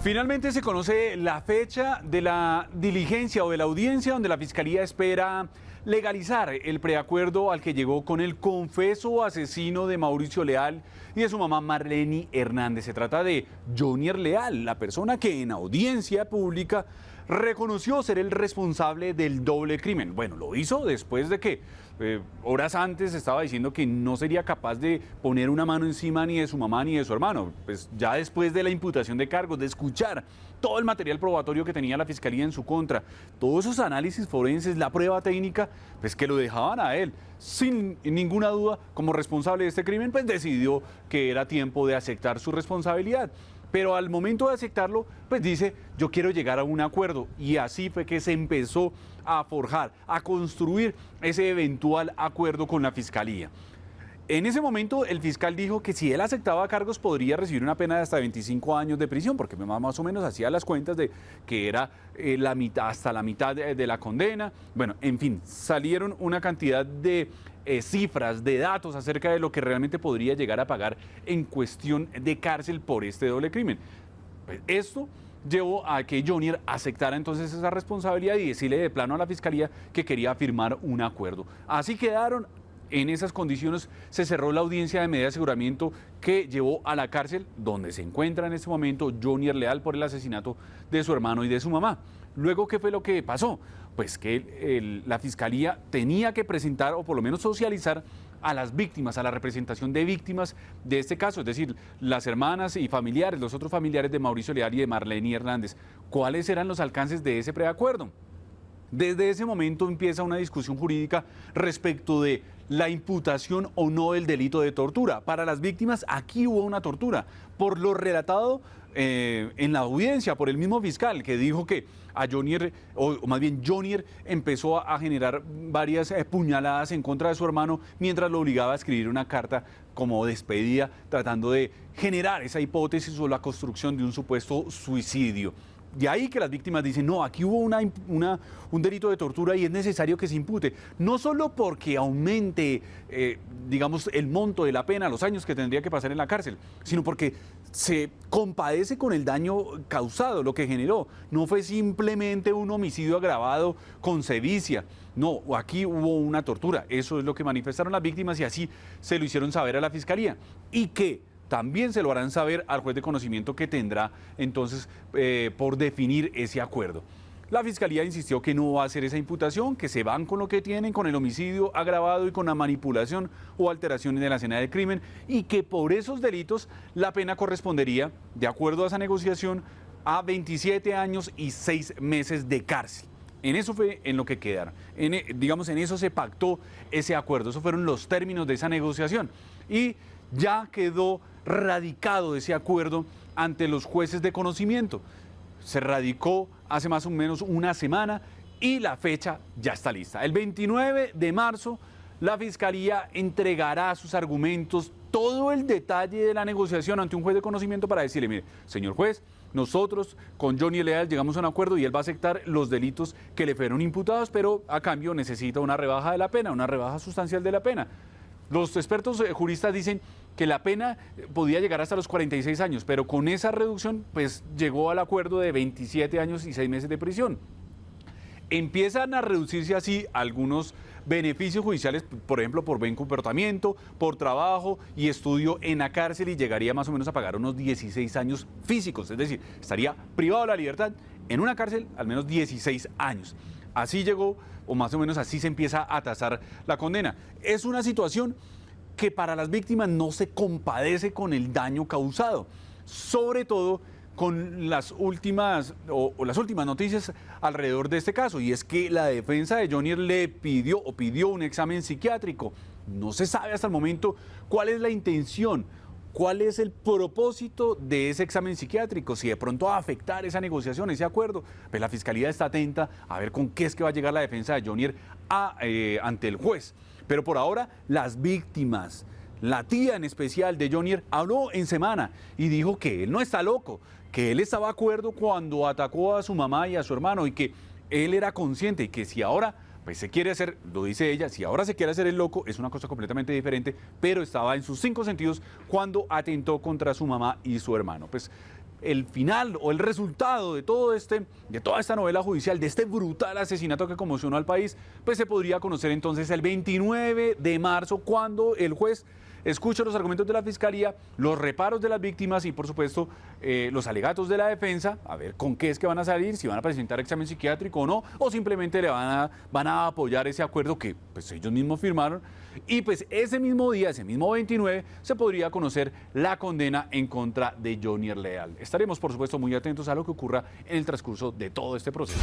Finalmente se conoce la fecha de la diligencia o de la audiencia donde la Fiscalía espera legalizar el preacuerdo al que llegó con el confeso asesino de Mauricio Leal y de su mamá Marleny Hernández. Se trata de Jonier Leal, la persona que en audiencia pública reconoció ser el responsable del doble crimen. Bueno, lo hizo después de que horas antes estaba diciendo que no sería capaz de poner una mano encima ni de su mamá ni de su hermano. Pues ya después de la imputación de cargos, de escuchar todo el material probatorio que tenía la Fiscalía en su contra, todos esos análisis forenses, la prueba técnica, pues que lo dejaban a él sin ninguna duda como responsable de este crimen, pues decidió que era tiempo de aceptar su responsabilidad. Pero al momento de aceptarlo, pues dice, yo quiero llegar a un acuerdo. Y así fue que se empezó a forjar, a construir ese eventual acuerdo con la Fiscalía. En ese momento, el fiscal dijo que si él aceptaba cargos podría recibir una pena de hasta 25 años de prisión, porque más o menos hacía las cuentas de que era la mitad, hasta la mitad de la condena. Bueno, en fin, salieron una cantidad de cifras, de datos acerca de lo que realmente podría llegar a pagar en cuestión de cárcel por este doble crimen. Pues esto llevó a que Jonier aceptara entonces esa responsabilidad y decirle de plano a la Fiscalía que quería firmar un acuerdo. Así quedaron. En esas condiciones se cerró la audiencia de medida de aseguramiento que llevó a la cárcel, donde se encuentra en este momento Jonier Leal por el asesinato de su hermano y de su mamá. Luego, ¿qué fue lo que pasó? Pues que la Fiscalía tenía que presentar o por lo menos socializar a las víctimas, a la representación de víctimas de este caso, es decir, las hermanas y familiares, los otros familiares de Mauricio Leal y de Marleny Hernández. ¿Cuáles eran los alcances de ese preacuerdo? Desde ese momento empieza una discusión jurídica respecto de la imputación o no del delito de tortura. Para las víctimas aquí hubo una tortura, por lo relatado en la audiencia por el mismo fiscal que dijo que a Jonier, o más bien Jonier, empezó a generar varias puñaladas en contra de su hermano mientras lo obligaba a escribir una carta como despedida, tratando de generar esa hipótesis o la construcción de un supuesto suicidio. De ahí que las víctimas dicen, no, aquí hubo un delito de tortura y es necesario que se impute, no solo porque aumente, digamos, el monto de la pena, los años que tendría que pasar en la cárcel, sino porque se compadece con el daño causado, lo que generó. No fue simplemente un homicidio agravado con sevicia, no, aquí hubo una tortura. Eso es lo que manifestaron las víctimas y así se lo hicieron saber a la Fiscalía. Y que también se lo harán saber al juez de conocimiento que tendrá entonces por definir ese acuerdo. La Fiscalía insistió que no va a hacer esa imputación, que se van con lo que tienen, con el homicidio agravado y con la manipulación o alteración de la escena del crimen y que por esos delitos la pena correspondería, de acuerdo a esa negociación, a 27 años y 6 meses de cárcel. En eso fue en lo que quedaron. Digamos, en eso se pactó ese acuerdo. Esos fueron los términos de esa negociación. Y ya quedó radicado ese acuerdo ante los jueces de conocimiento. Se radicó hace más o menos una semana y la fecha ya está lista. El 29 de marzo la Fiscalía entregará sus argumentos, todo el detalle de la negociación ante un juez de conocimiento para decirle, mire, señor juez, nosotros con Jonier Leal llegamos a un acuerdo y él va a aceptar los delitos que le fueron imputados, pero a cambio necesita una rebaja de la pena, una rebaja sustancial de la pena. Los expertos juristas dicen que la pena podía llegar hasta los 46 años, pero con esa reducción pues llegó al acuerdo de 27 años y 6 meses de prisión. Empiezan a reducirse así algunos beneficios judiciales, por ejemplo, por buen comportamiento, por trabajo y estudio en la cárcel y llegaría más o menos a pagar unos 16 años físicos, es decir, estaría privado de la libertad en una cárcel al menos 16 años. Así llegó, o más o menos así se empieza a tasar la condena. Es una situación que para las víctimas no se compadece con el daño causado, sobre todo con las últimas noticias alrededor de este caso, y es que la defensa de Jonier le pidió un examen psiquiátrico. No se sabe hasta el momento cuál es la intención, cuál es el propósito de ese examen psiquiátrico, si de pronto va a afectar esa negociación, ese acuerdo. Pues la Fiscalía está atenta a ver con qué es que va a llegar la defensa de Jonier ante el juez. Pero por ahora, las víctimas, la tía en especial de Jonier, habló en semana y dijo que él no está loco, que él estaba de acuerdo cuando atacó a su mamá y a su hermano y que él era consciente y que si ahora pues se quiere hacer, lo dice ella, si ahora se quiere hacer el loco es una cosa completamente diferente, pero estaba en sus 5 sentidos cuando atentó contra su mamá y su hermano. Pues el final o el resultado de toda esta novela judicial, de este brutal asesinato que conmocionó al país, pues se podría conocer entonces el 29 de marzo, cuando el juez escucha los argumentos de la Fiscalía, los reparos de las víctimas y, por supuesto, los alegatos de la defensa, a ver con qué es que van a salir, si van a presentar examen psiquiátrico o no, o simplemente van a apoyar ese acuerdo que pues, ellos mismos firmaron. Y pues ese mismo día, ese mismo 29, se podría conocer la condena en contra de Johnny Leal. Estaremos, por supuesto, muy atentos a lo que ocurra en el transcurso de todo este proceso.